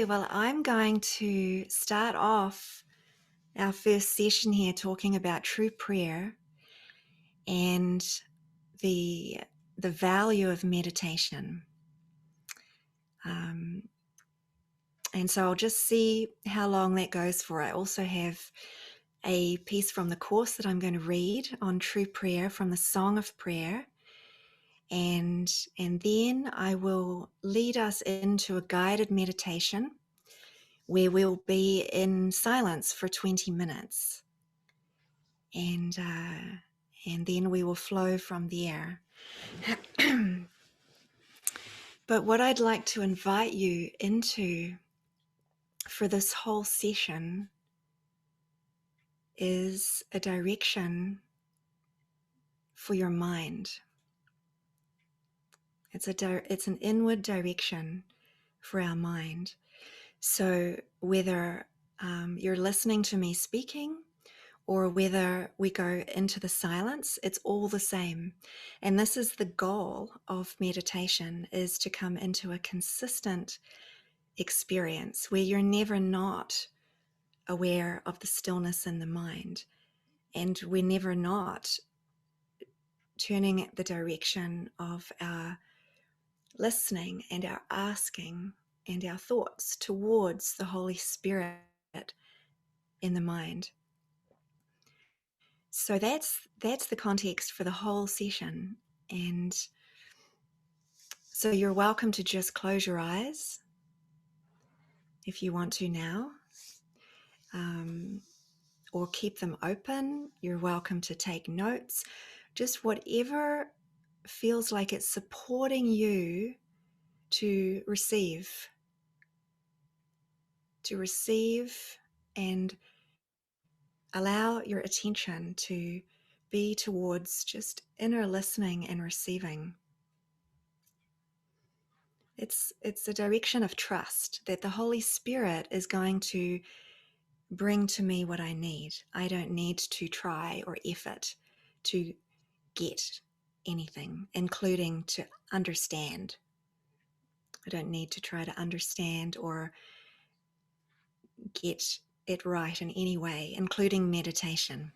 Okay, well, I'm going to start off our first session here talking about true prayer and the value of meditation. Um, and so I'll just see how long that goes for. I also have a piece from the course that I'm going to read on true prayer from the Song of Prayer. And then I will lead us into a guided meditation where we'll be in silence for 20 minutes. And then we will flow from there. But what I'd like to invite you into for this whole session is a direction for your mind. It's an inward direction for our mind. So whether you're listening to me speaking or whether we go into the silence, it's all the same. And this is the goal of meditation, is to come into a consistent experience where you're never not aware of the stillness in the mind, and we're never not turning the direction of our listening and our asking and our thoughts towards the Holy Spirit in the mind. So that's the context for the whole session. And so you're welcome to just close your eyes if you want to now, or keep them open. You're welcome to take notes, just whatever feels like it's supporting you to receive and allow your attention to be towards just inner listening and receiving. It's a direction of trust that the Holy Spirit is going to bring to me what I need. I don't need to try or effort to get anything, including to understand. I don't need to try to understand or get it right in any way, including meditation.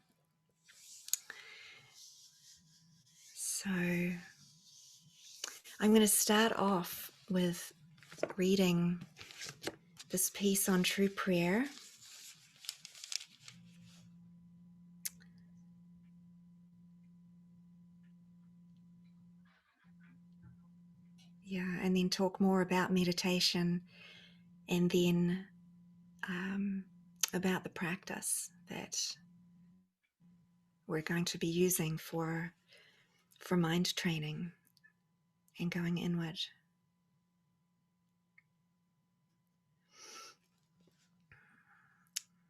So I'm going to start off with reading this piece on true prayer. Yeah, and then talk more about meditation, and then about the practice that we're going to be using for mind training and going inward.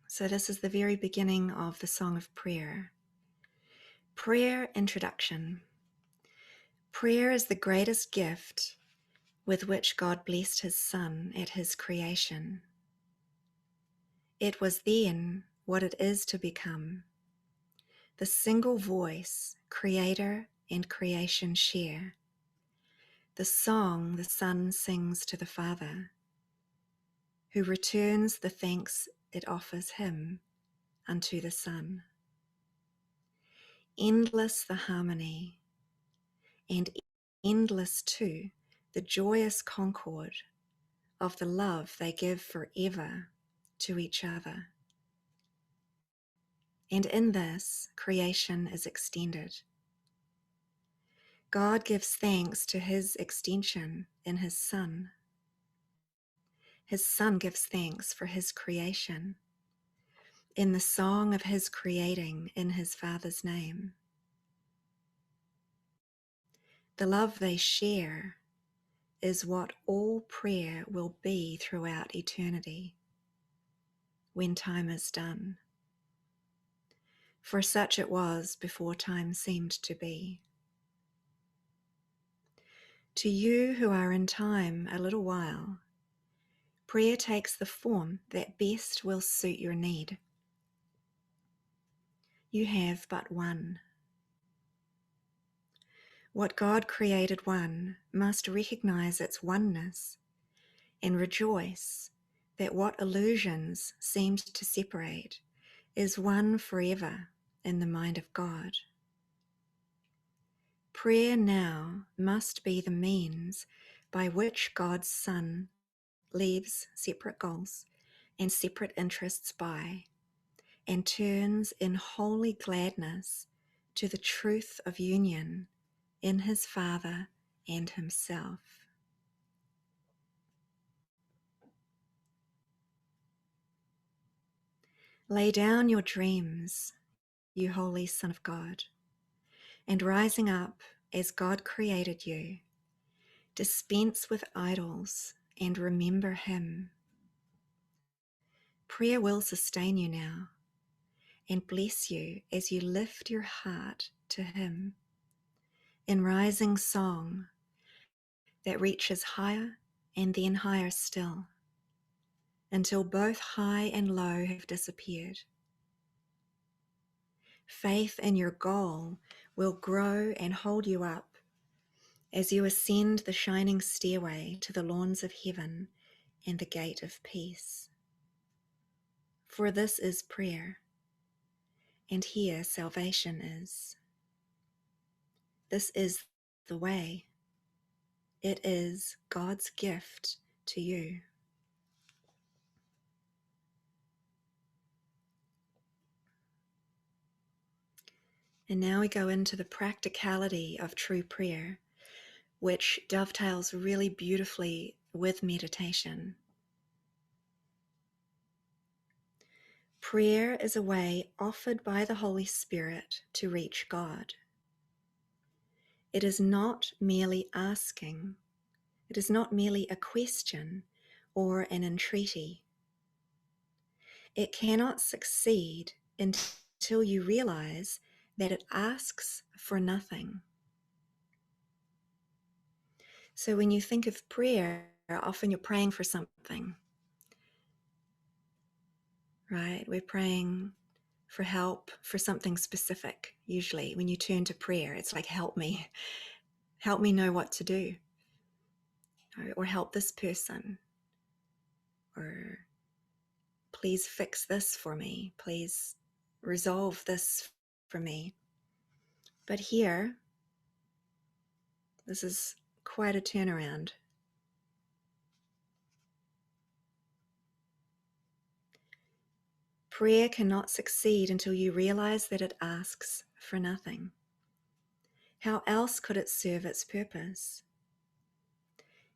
So this is the very beginning of the Song of Prayer. Prayer introduction. Prayer is the greatest gift with which God blessed his Son at his creation. It was then what it is to become. The single voice, creator and creation share. The song the Son sings to the Father, who returns the thanks it offers him unto the Son. Endless the harmony, and endless too the joyous concord of the love they give forever to each other. And in this, creation is extended. God gives thanks to his extension in his Son. His Son gives thanks for his creation in the song of his creating in his Father's name. The love they share is what all prayer will be throughout eternity, when time is done. For such it was before time seemed to be. To you who are in time a little while, prayer takes the form that best will suit your need. You have but one. What God created one must recognize its oneness and rejoice that what illusions seemed to separate is one forever in the mind of God. Prayer now must be the means by which God's Son leaves separate goals and separate interests by, and turns in holy gladness to the truth of union in his Father and himself. Lay down your dreams, you holy Son of God, and rising up as God created you, dispense with idols and remember him. Prayer will sustain you now and bless you as you lift your heart to him in rising song that reaches higher and then higher still, until both high and low have disappeared. Faith in your goal will grow and hold you up as you ascend the shining stairway to the lawns of heaven and the gate of peace. For this is prayer, and here salvation is. This is the way. It is God's gift to you. And now we go into the practicality of true prayer, which dovetails really beautifully with meditation. Prayer is a way offered by the Holy Spirit to reach God. It is not merely asking. It is not merely a question or an entreaty. It cannot succeed until you realize that it asks for nothing. So when you think of prayer, often you're praying for something, right? We're praying for help for something specific. Usually when you turn to prayer, it's like, help me know what to do, or help this person, or please fix this for me, please resolve this for me. But here, this is quite a turnaround. Prayer cannot succeed until you realize that it asks for nothing. How else could it serve its purpose?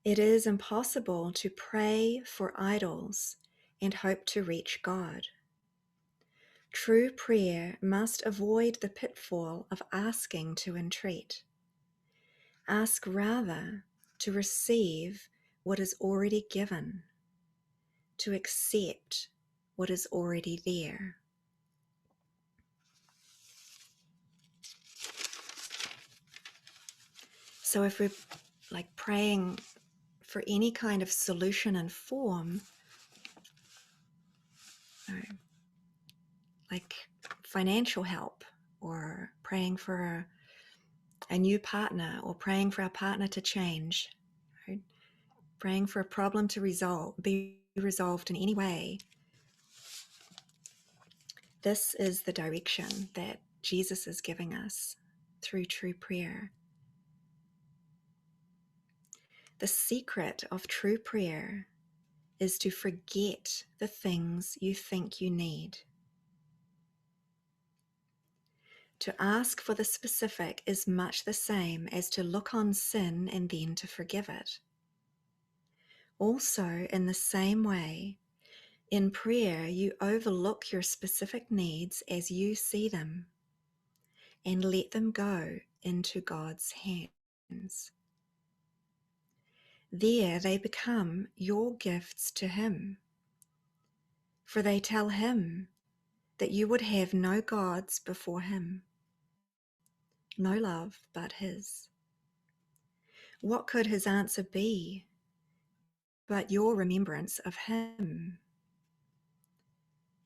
It is impossible to pray for idols and hope to reach God. True prayer must avoid the pitfall of asking to entreat. Ask rather to receive what is already given, to accept what is already there. So if we're like praying for any kind of solution and form, like financial help, or praying for a new partner, or praying for our partner to change, right? Praying for a problem to be resolved in any way. This is the direction that Jesus is giving us through true prayer. The secret of true prayer is to forget the things you think you need. To ask for the specific is much the same as to look on sin and then to forgive it. Also, in the same way, in prayer, you overlook your specific needs as you see them and let them go into God's hands. There they become your gifts to Him, for they tell Him that you would have no gods before Him, no love but His. What could His answer be but your remembrance of Him?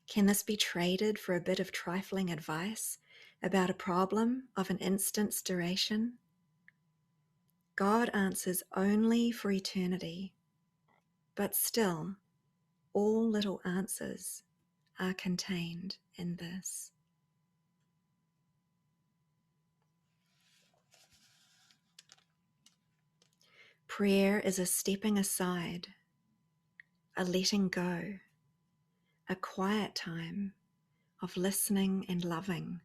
Can this be traded for a bit of trifling advice about a problem of an instant's duration? God answers only for eternity, but still, all little answers are contained in this. Prayer is a stepping aside, a letting go, a quiet time of listening and loving.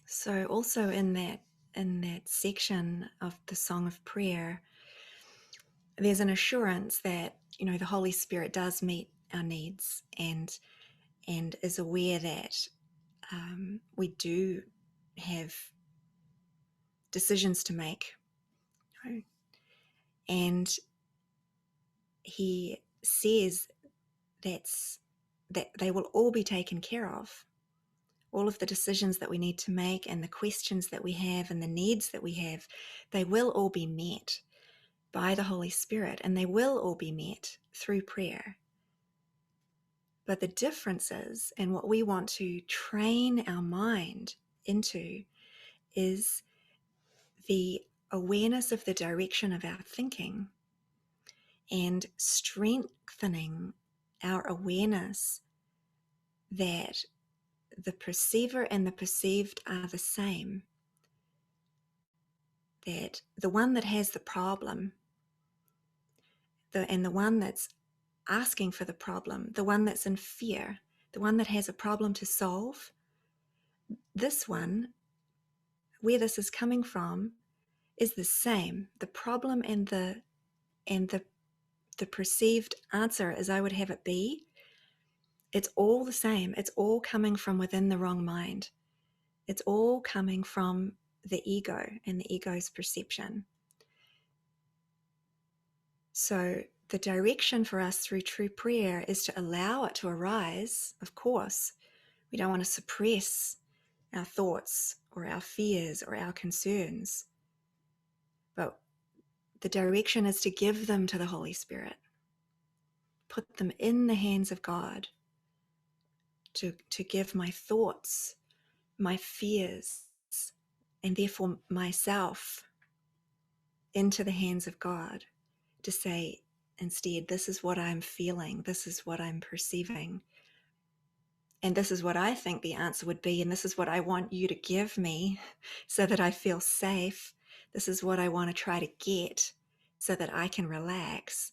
So also in that section of the Song of Prayer, there's an assurance that, the Holy Spirit does meet our needs and is aware that we do have decisions to make. And he says that they will all be taken care of. All of the decisions that we need to make and the questions that we have and the needs that we have, they will all be met by the Holy Spirit, and they will all be met through prayer. But the difference is, and what we want to train our mind into, is the awareness of the direction of our thinking and strengthening our awareness that the perceiver and the perceived are the same. That the one that has the problem, and the one that's asking for the problem, the one that's in fear, the one that has a problem to solve, this one, where this is coming from, is the same. The problem and the perceived answer, as I would have it be, it's all the same. It's all coming from within the wrong mind. It's all coming from the ego and the ego's perception. So the direction for us through true prayer is to allow it to arise. Of course, we don't want to suppress our thoughts or our fears or our concerns, but the direction is to give them to the Holy Spirit, put them in the hands of God, to give my thoughts, my fears, and therefore myself into the hands of God, to say instead, this is what I'm feeling, this is what I'm perceiving, and this is what I think the answer would be, and this is what I want you to give me so that I feel safe. This is what I want to try to get so that I can relax.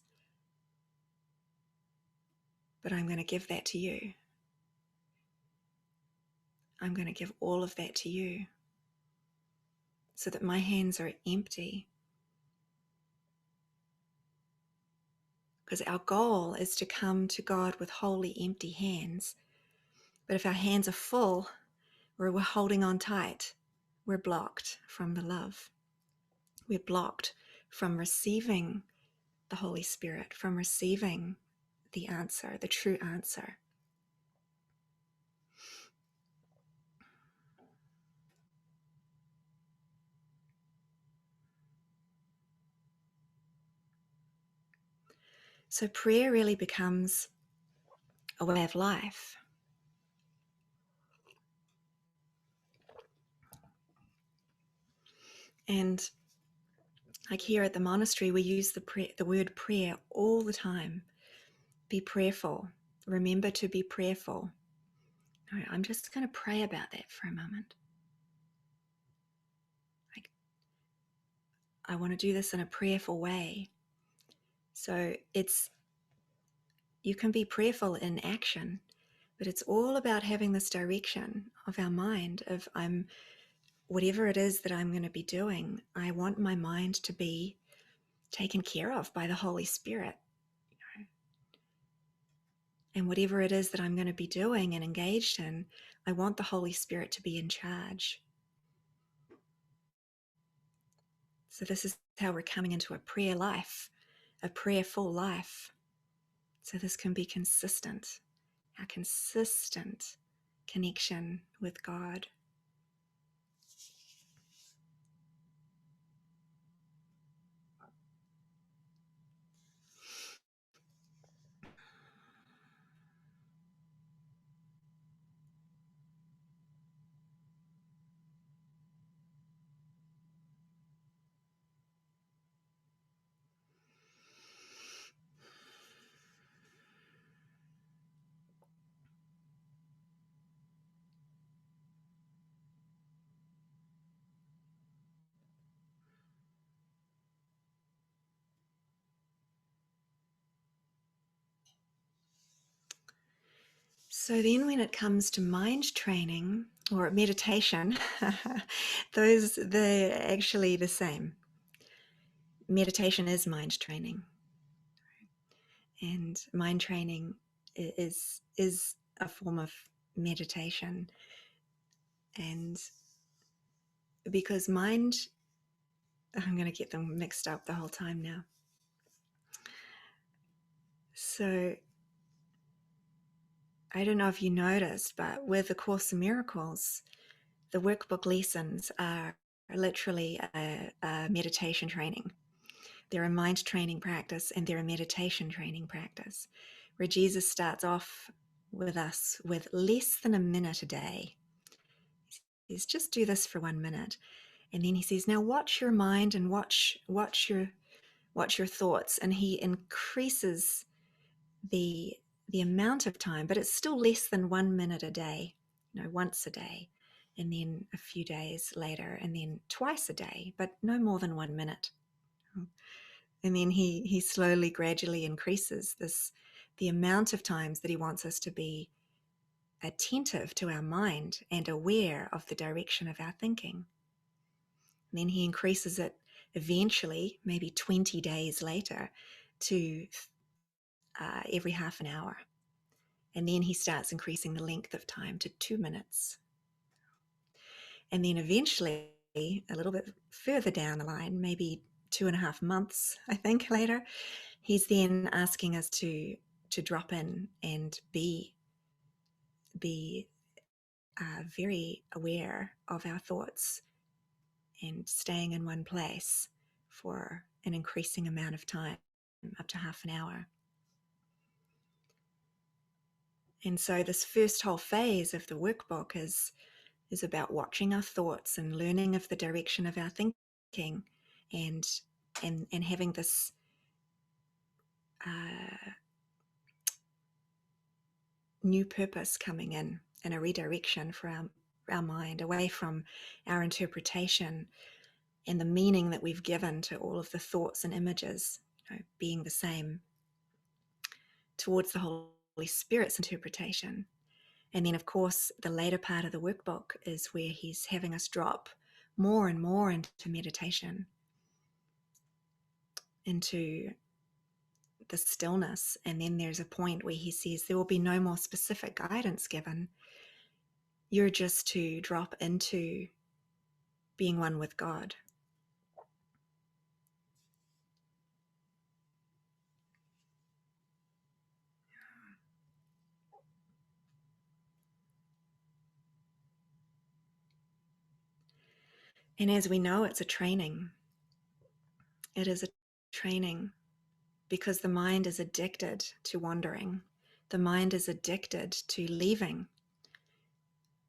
But I'm going to give that to you. I'm going to give all of that to you so that my hands are empty. Because our goal is to come to God with wholly empty hands. But if our hands are full, or we're holding on tight, we're blocked from the love. We're blocked from receiving the Holy Spirit, from receiving the answer, the true answer. So prayer really becomes a way of life. And like here at the monastery, we use the word prayer all the time. Be prayerful. Remember to be prayerful. All right, I'm just going to pray about that for a moment. I want to do this in a prayerful way. So you can be prayerful in action, but it's all about having this direction of our mind of whatever it is that I'm going to be doing, I want my mind to be taken care of by the Holy Spirit. And whatever it is that I'm going to be doing and engaged in, I want the Holy Spirit to be in charge. So this is how we're coming into a prayer life, a prayerful life. So this can be consistent, our consistent connection with God. So then when it comes to mind training or meditation, they're actually the same. Meditation is mind training, and mind training is a form of meditation. And because mind, I'm going to get them mixed up the whole time now. So I don't know if you noticed, but with the Course in Miracles, the workbook lessons are literally a meditation training. They're a mind training practice and they're a meditation training practice, where Jesus starts off with us with less than a minute a day. He says, just do this for 1 minute. And then he says, now watch your mind and watch your thoughts. And he increases the amount of time, but it's still less than 1 minute a day, once a day, and then a few days later, and then twice a day, but no more than 1 minute. And then he slowly, gradually increases the amount of times that he wants us to be attentive to our mind and aware of the direction of our thinking. And then he increases it eventually, maybe 20 days later, to every half an hour. And then he starts increasing the length of time to 2 minutes. And then eventually, a little bit further down the line, maybe 2.5 months, I think, later, he's then asking us to drop in and be very aware of our thoughts and staying in one place for an increasing amount of time, up to half an hour. And so this first whole phase of the workbook is about watching our thoughts and learning of the direction of our thinking, and having this new purpose coming in and a redirection for our mind away from our interpretation and the meaning that we've given to all of the thoughts and images, being the same, towards the Holy Spirit's interpretation. And then, of course, the later part of the workbook is where he's having us drop more and more into meditation, into the stillness. And then there's a point where he says there will be no more specific guidance given. You're just to drop into being one with God. And as we know, it's a training. It is a training because the mind is addicted to wandering. The mind is addicted to leaving.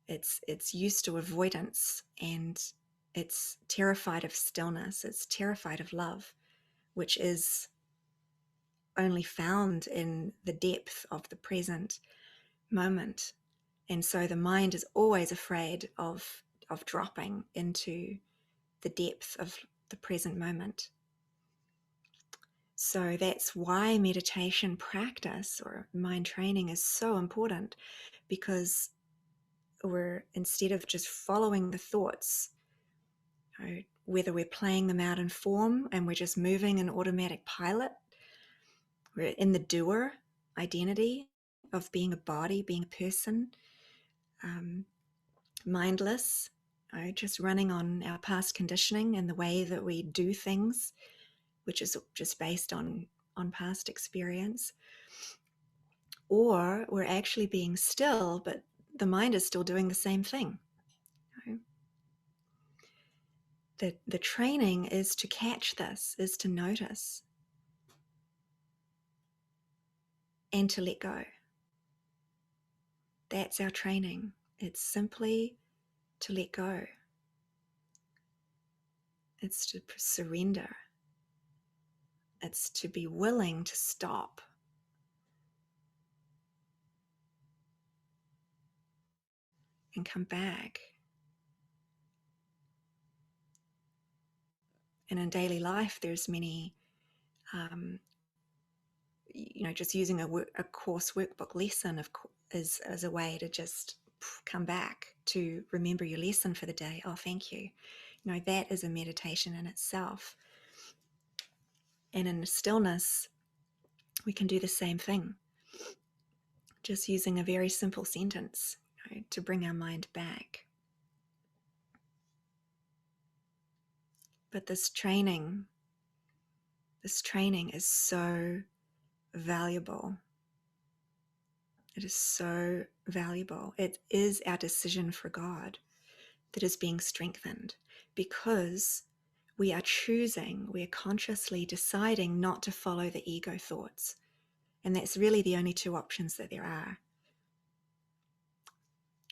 It's used to avoidance, and it's terrified of stillness. It's terrified of love, which is only found in the depth of the present moment. And so the mind is always afraid of dropping into the depth of the present moment. So that's why meditation practice or mind training is so important, because we're, instead of just following the thoughts, whether we're playing them out in form and we're just moving in automatic pilot, we're in the doer identity of being a body, being a person, mindless, just running on our past conditioning and the way that we do things, which is just based on past experience. Or we're actually being still, but the mind is still doing the same thing. The training is to catch this, is to notice and to let go. That's our training. It's simply to let go. It's to surrender. It's to be willing to stop and come back. And in daily life, there's many just using a course workbook lesson is a way to just come back to remember your lesson for the day. Oh, thank you. That is a meditation in itself. And in the stillness, we can do the same thing, just using a very simple sentence, to bring our mind back. But this training is so valuable. It is so valuable. It is our decision for God that is being strengthened, because we are consciously deciding not to follow the ego thoughts. And that's really the only two options that there are: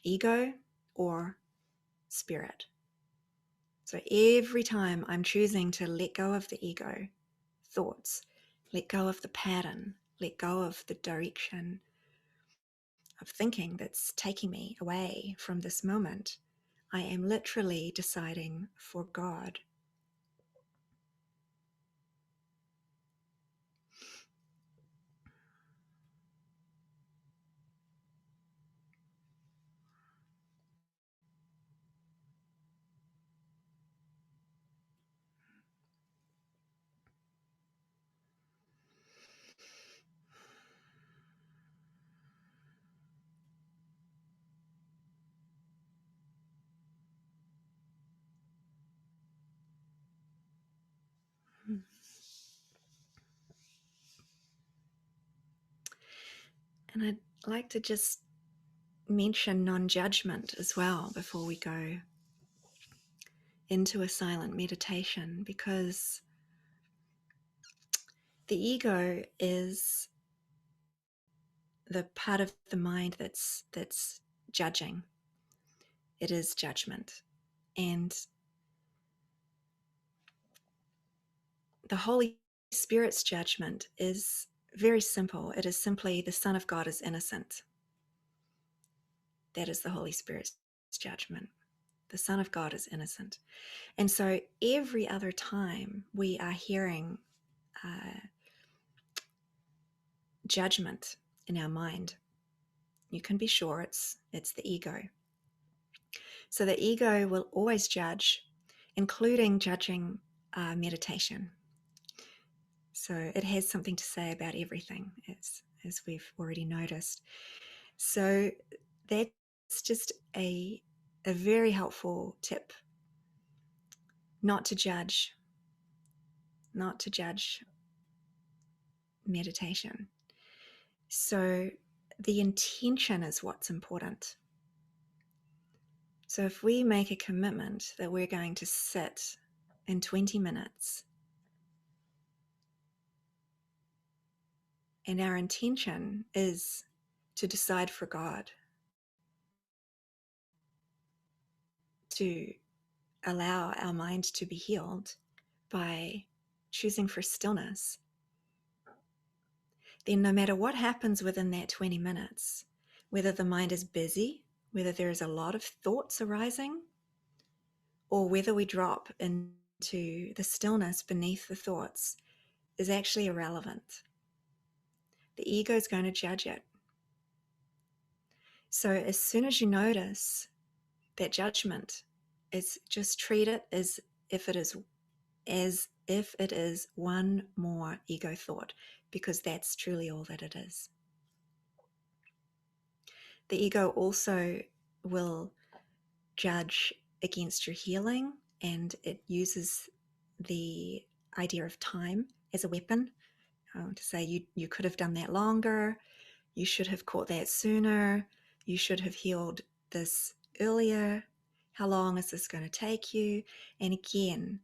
ego or spirit. So every time I'm choosing to let go of the ego thoughts, let go of the pattern, let go of the direction of thinking that's taking me away from this moment, I am literally deciding for God. And I'd like to just mention non-judgment as well before we go into a silent meditation, because the ego is the part of the mind that's judging. It is judgment. And the Holy Spirit's judgment is very simple. It is simply, the Son of God is innocent. That is the Holy Spirit's judgment. The Son of God is innocent. And so every other time we are hearing judgment in our mind, you can be sure it's the ego. So the ego will always judge, including judging meditation. So it has something to say about everything, as we've already noticed. So that's just a very helpful tip, not to judge meditation. So the intention is what's important. So if we make a commitment that we're going to sit in 20 minutes, and our intention is to decide for God, to allow our mind to be healed by choosing for stillness, then no matter what happens within that 20 minutes, whether the mind is busy, whether there is a lot of thoughts arising, or whether we drop into the stillness beneath the thoughts, is actually irrelevant. The ego is going to judge it. So as soon as you notice that judgment, is just treat it as if it is one more ego thought, because that's truly all that it is. The ego also will judge against your healing, and it uses the idea of time as a weapon, to say you could have done that longer, you should have caught that sooner, you should have healed this earlier, how long is this going to take you? And again,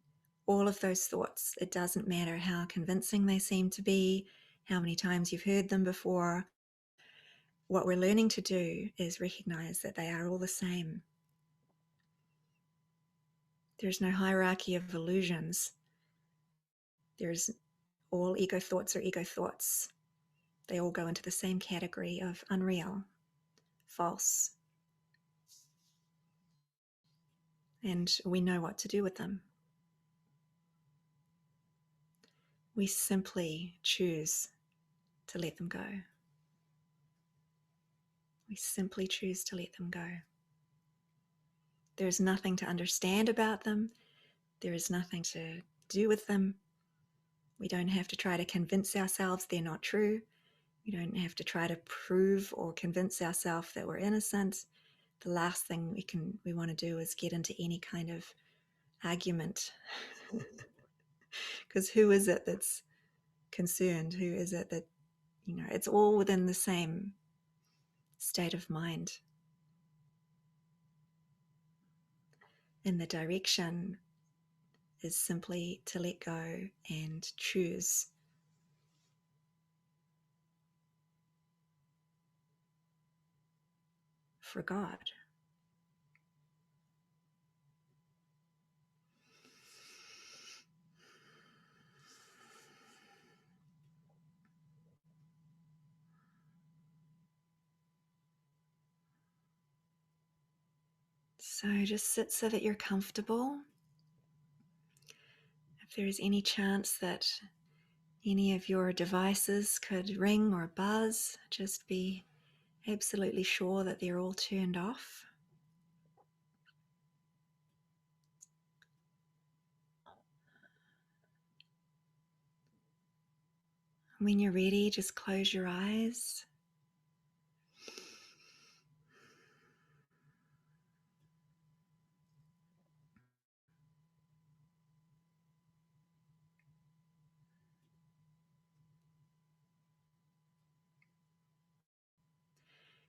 all of those thoughts, it doesn't matter how convincing they seem to be, how many times you've heard them before. What we're learning to do is recognize that they are all the same. There's no hierarchy of illusions. There's all ego thoughts are ego thoughts. They all go into the same category of unreal, false. And we know what to do with them. We simply choose to let them go. We simply choose to let them go. There is nothing to understand about them. There is nothing to do with them. We don't have to try to convince ourselves they're not true. We don't have to try to prove or convince ourselves that we're innocent. The last thing we want to do is get into any kind of argument. Because who is it that's concerned? Who is it that, it's all within the same state of mind. And the direction is simply to let go and choose for God. So just sit so that you're comfortable. If there is any chance that any of your devices could ring or buzz, just be absolutely sure that they're all turned off. When you're ready, just close your eyes.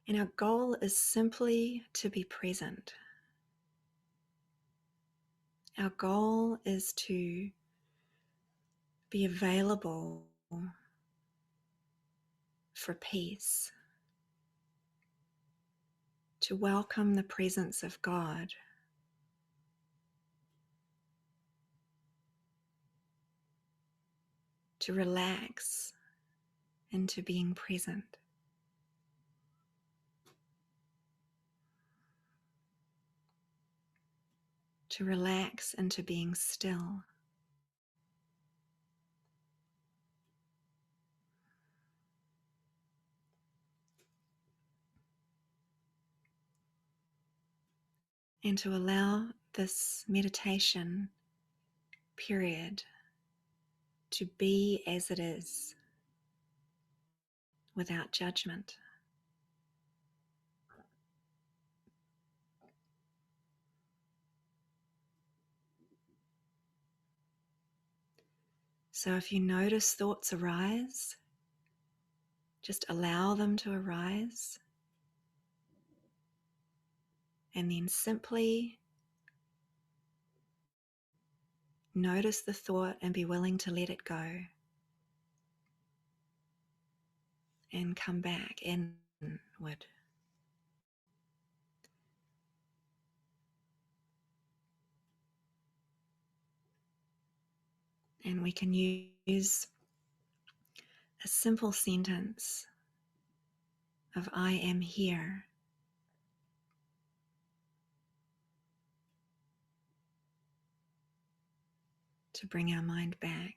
And our goal is simply to be present. Our goal is to be available for peace, to welcome the presence of God, to relax into being present, to relax into being still. And to allow this meditation period to be as it is, without judgment. So if you notice thoughts arise, just allow them to arise, and then simply notice the thought and be willing to let it go and come back inward. And we can use a simple sentence of I am here to bring our mind back.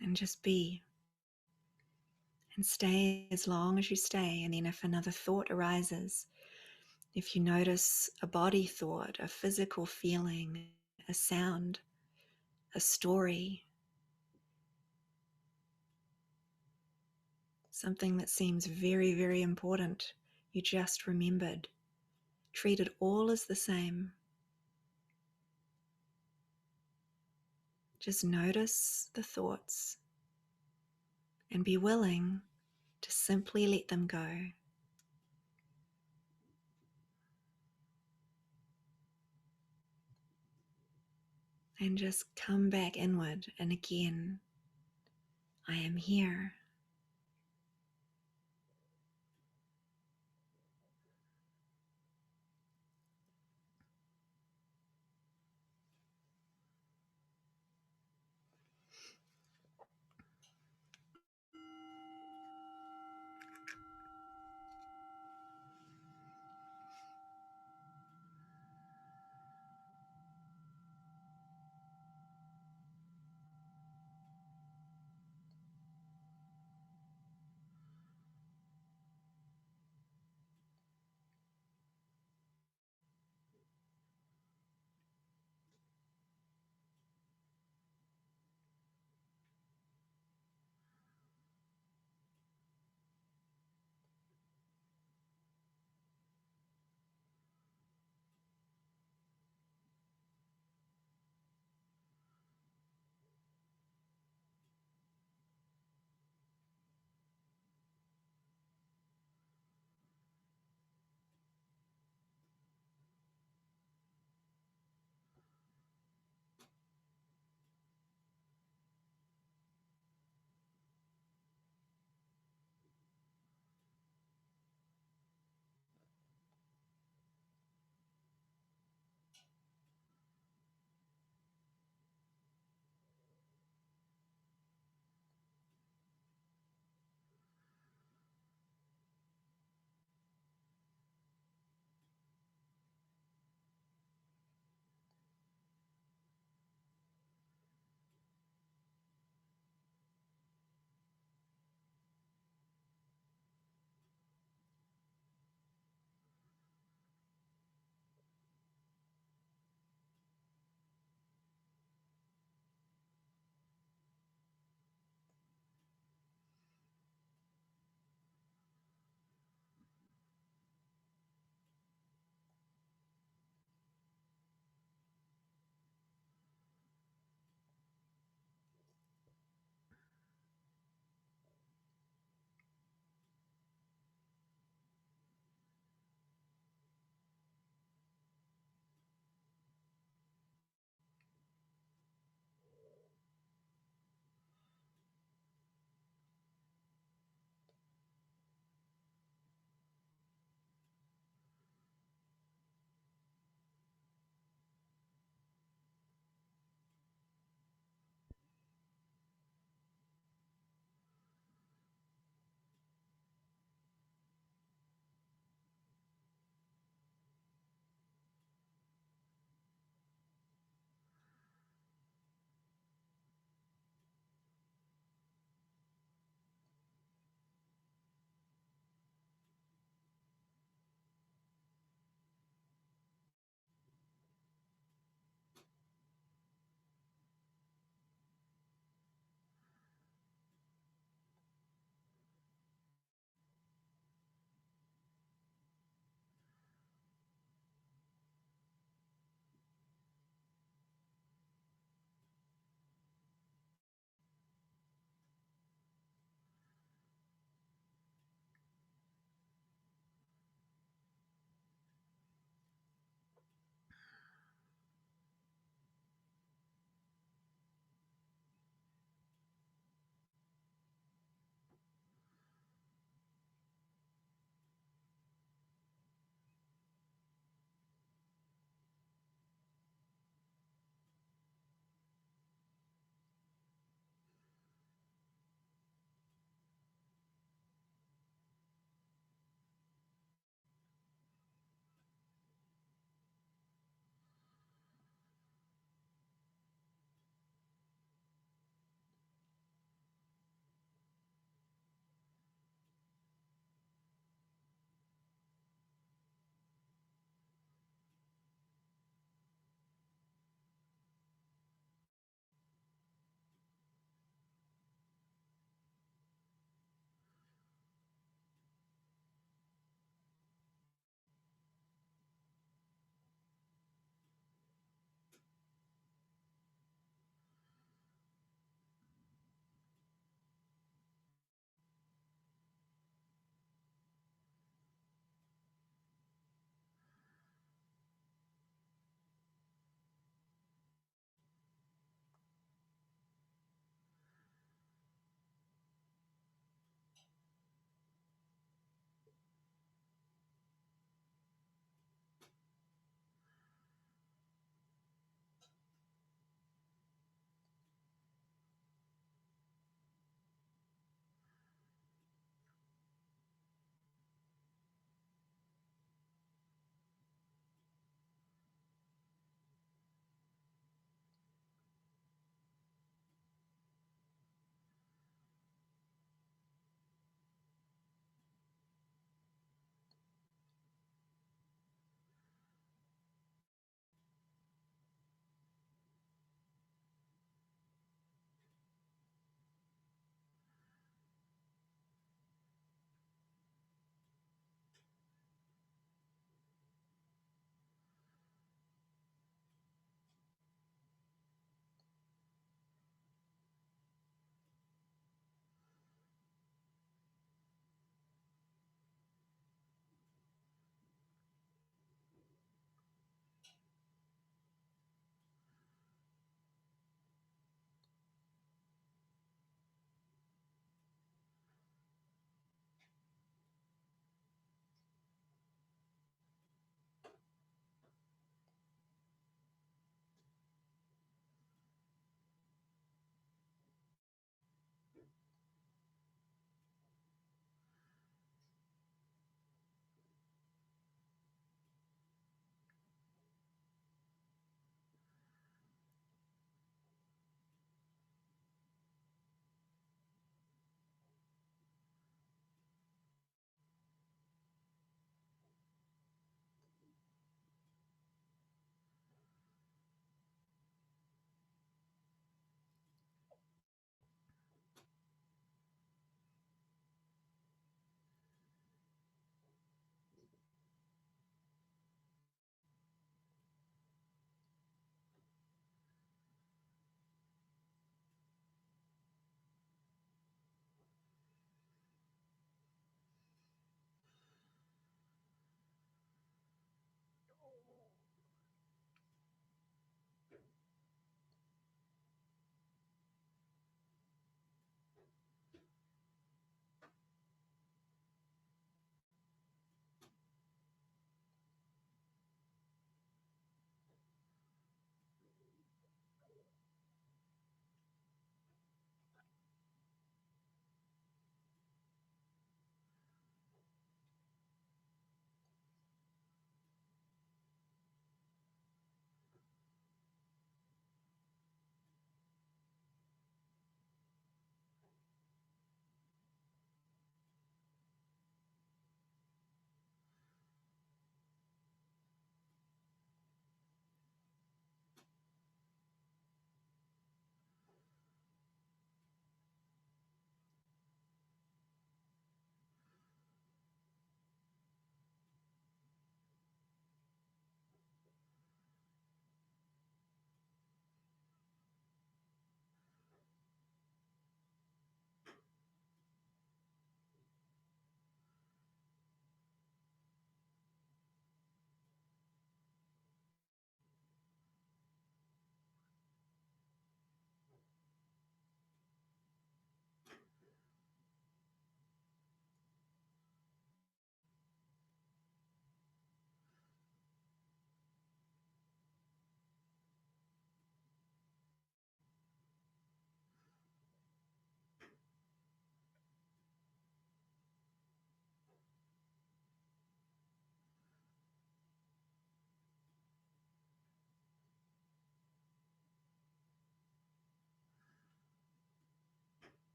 And just be and stay as long as you stay. And then if another thought arises, if you notice a body thought, a physical feeling, a sound, a story, something that seems very, very important, you just remembered, treat it all as the same. Just notice the thoughts and be willing to simply let them go. And just come back inward, and again, I am here.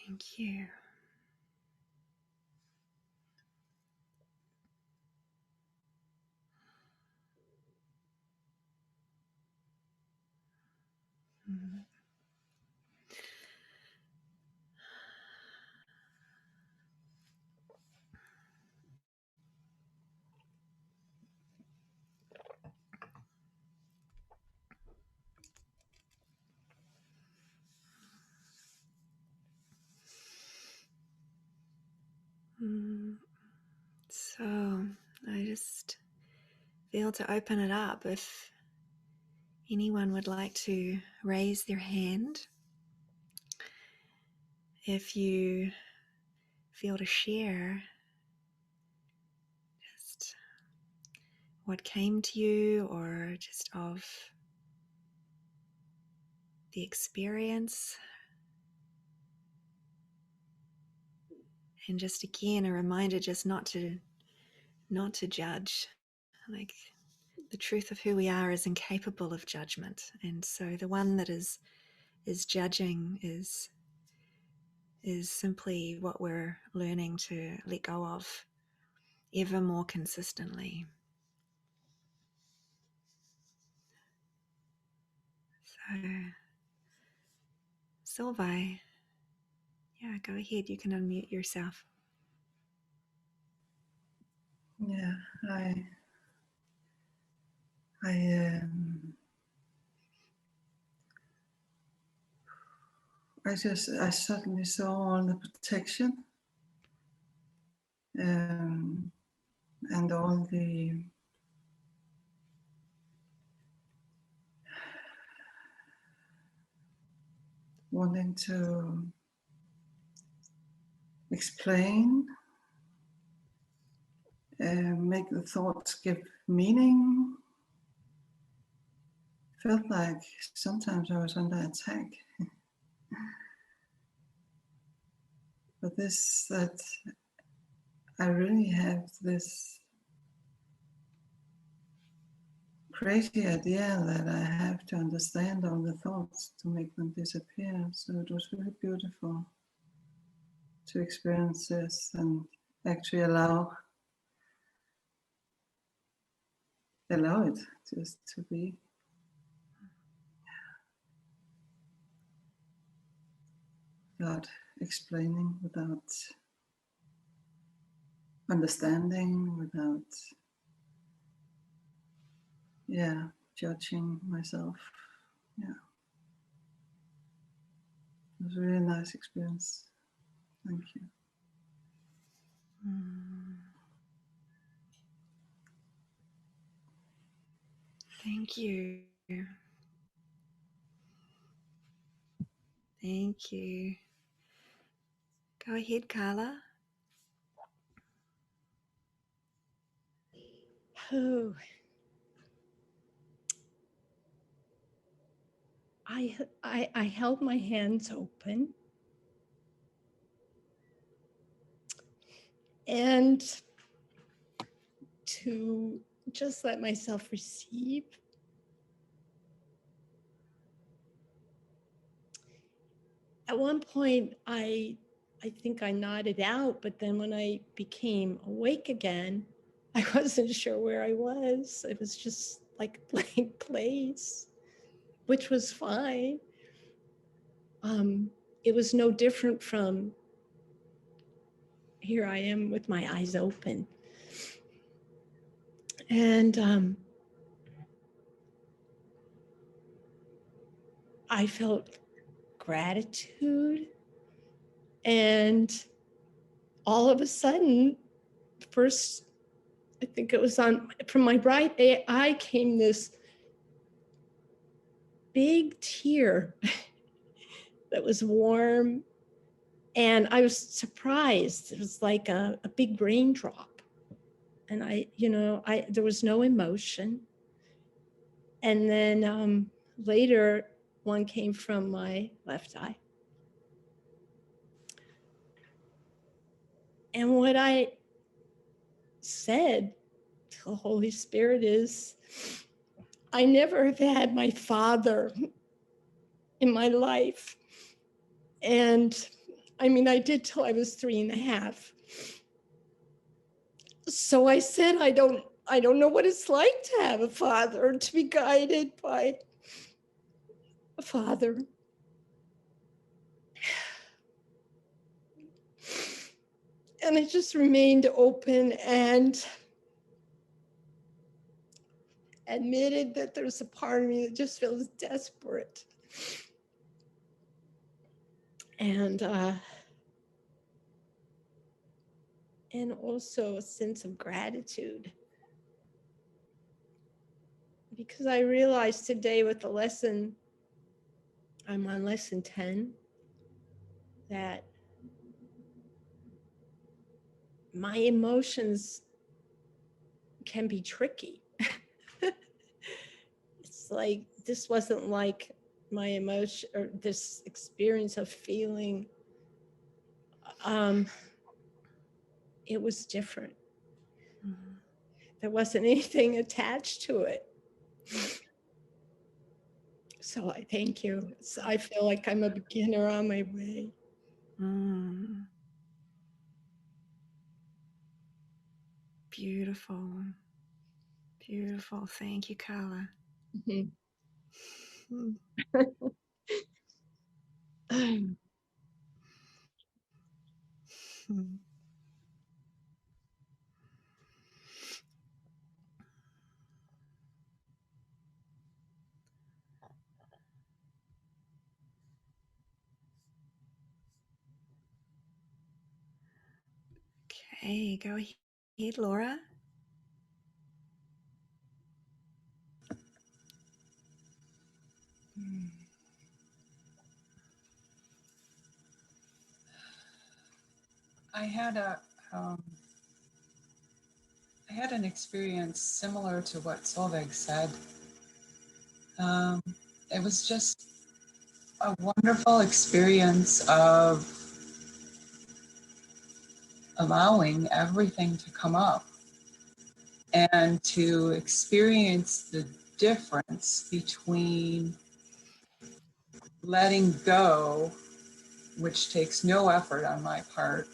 Thank you. So I just feel to open it up if anyone would like to raise their hand. If you feel to share just what came to you, or just of the experience. And just again, a reminder just not to judge. Like, the truth of who we are is incapable of judgment. And so the one that is judging is simply what we're learning to let go of ever more consistently. So, Sylvie, yeah, go ahead. You can unmute yourself. Yeah, I suddenly saw all the protection and all the wanting to explain, make the thoughts give meaning. Felt like sometimes I was under attack. But that I really have this crazy idea that I have to understand all the thoughts to make them disappear. So it was really beautiful to experience this and actually allow it just to be. Without explaining, without understanding, without judging myself. Yeah. It was a really nice experience. Thank you. Thank you. Thank you. Go ahead, Carla. Oh, I held my hands open and to just let myself receive. At one point, I think I nodded out, but then when I became awake again, I wasn't sure where I was. It was just like a blank place, which was fine. It was no different from here I am with my eyes open. And I felt gratitude. And all of a sudden, first, I think it was from my right eye came this big tear that was warm. And I was surprised. It was like a big raindrop. And there was no emotion. And then later, one came from my left eye. And what I said to the Holy Spirit is, I never have had my father in my life. And I mean, I did till I was 3.5. So I said, I don't know what it's like to have a father, to be guided by a father. And I just remained open and admitted that there's a part of me that just feels desperate. And also a sense of gratitude. Because I realized today with the lesson, I'm on lesson 10, that my emotions can be tricky. It's like, this wasn't like my emotion or this experience of feeling. It was different. Mm-hmm. There wasn't anything attached to it. So I thank you. I feel like I'm a beginner on my way. Mm. Beautiful. Beautiful. Thank you, Carla. Mm-hmm. Okay, go ahead, Laura. I had an experience similar to what Solveig said. It was just a wonderful experience of allowing everything to come up and to experience the difference between letting go, which takes no effort on my part,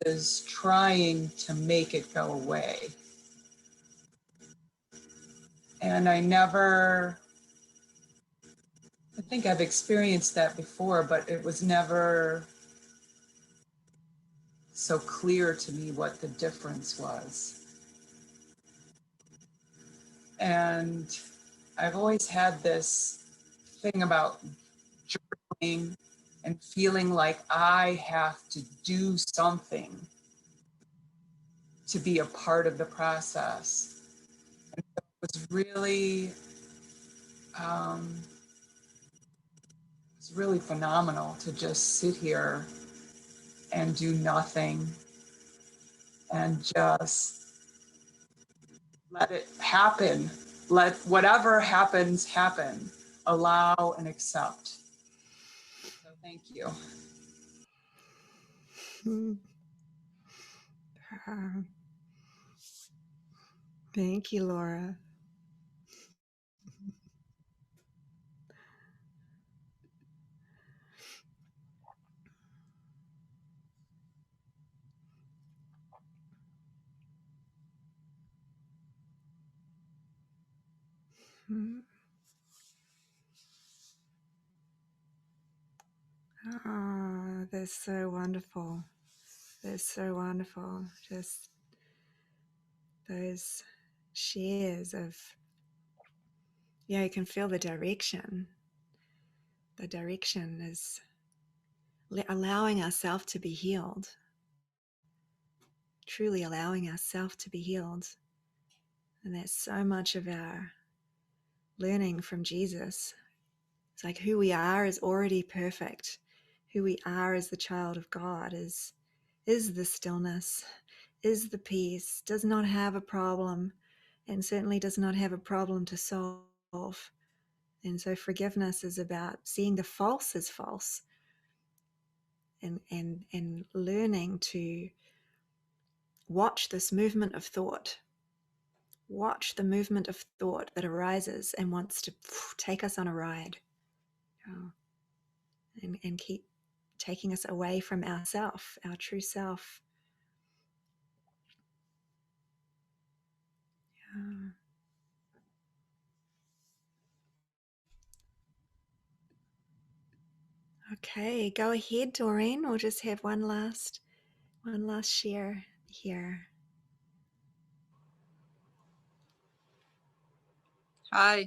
versus trying to make it go away. And I think I've experienced that before, but it was never so clear to me what the difference was. And I've always had this thing about journaling and feeling like I have to do something to be a part of the process. And it was really, phenomenal to just sit here and do nothing and just let it happen. Let whatever happens, happen. Allow and accept. So thank you. Thank you, Laura. Oh, that's so wonderful. That's so wonderful. Just those shares of, you can feel the direction. The direction is allowing ourselves to be healed, truly allowing ourselves to be healed. And that's so much of our learning from Jesus. It's like who we are is already perfect. Who we are as the child of God is the stillness, is the peace, does not have a problem, and certainly does not have a problem to solve. And so forgiveness is about seeing the false as false and learning to watch this movement of thought. Watch the movement of thought that arises and wants to take us on a ride. and keep taking us away from ourself, our true self. Yeah. Okay, go ahead, Doreen. We'll just have one last share here. Hi.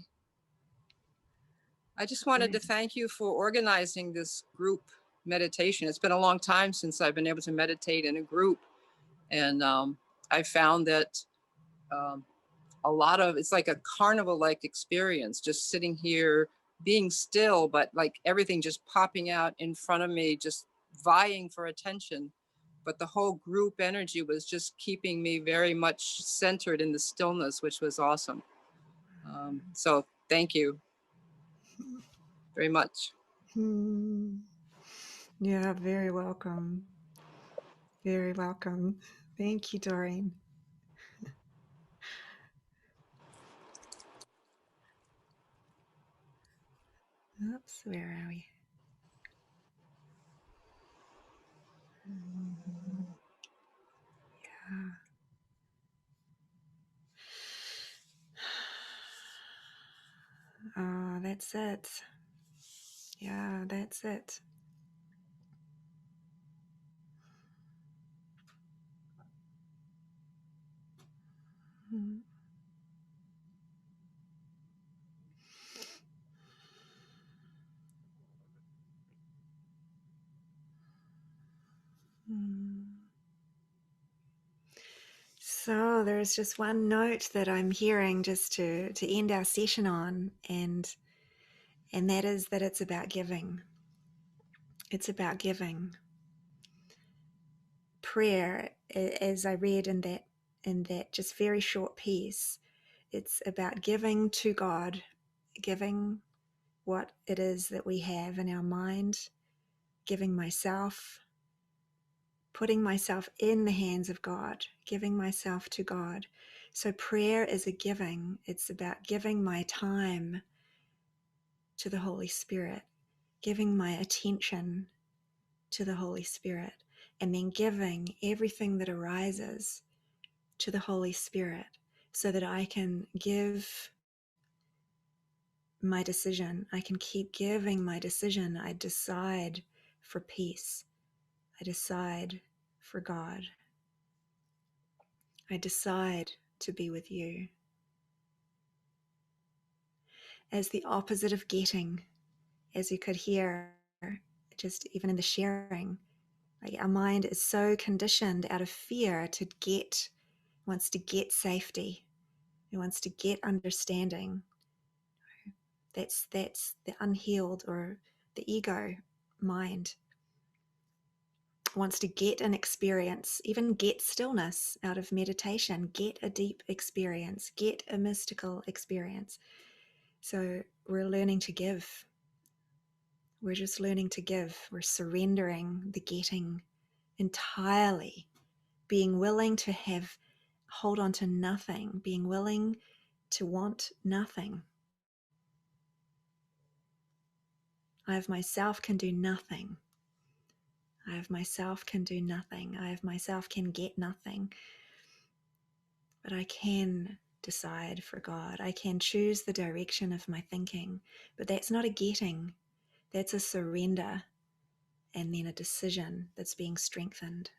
I just wanted to thank you for organizing this group meditation. It's been a long time since I've been able to meditate in a group. And I found that a lot of, it's like a carnival-like experience, just sitting here, being still, but like everything just popping out in front of me, just vying for attention. But the whole group energy was just keeping me very much centered in the stillness, which was awesome. So thank you very much. Yeah, very welcome. Very welcome. Thank you, Doreen. Oops, where are we? Yeah. Oh, that's it. Yeah, that's it. Mm. So there's just one note that I'm hearing just to end our session on, and that is that it's about giving. It's about giving. Prayer, as I read in that just very short piece, it's about giving to God, giving what it is that we have in our mind, giving myself, putting myself in the hands of God, giving myself to God. So prayer is a giving. It's about giving my time to the Holy Spirit, giving my attention to the Holy Spirit, and then giving everything that arises to the Holy Spirit so that I can give my decision. I can keep giving my decision. I decide for peace. I decide for God. I decide to be with you. As the opposite of getting, as you could hear, just even in the sharing, like our mind is so conditioned out of fear to get, wants to get safety. It wants to get understanding. That's the unhealed or the ego mind. Wants to get an experience, even get stillness out of meditation, get a deep experience, get a mystical experience. So we're learning to give. We're just learning to give. We're surrendering the getting entirely, being willing to hold on to nothing, being willing to want nothing. I of myself can do nothing. I of myself can do nothing. I of myself can get nothing. But I can decide for God. I can choose the direction of my thinking. But that's not a getting. That's a surrender and then a decision that's being strengthened.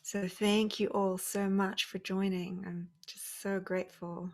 So thank you all so much for joining. I'm just so grateful.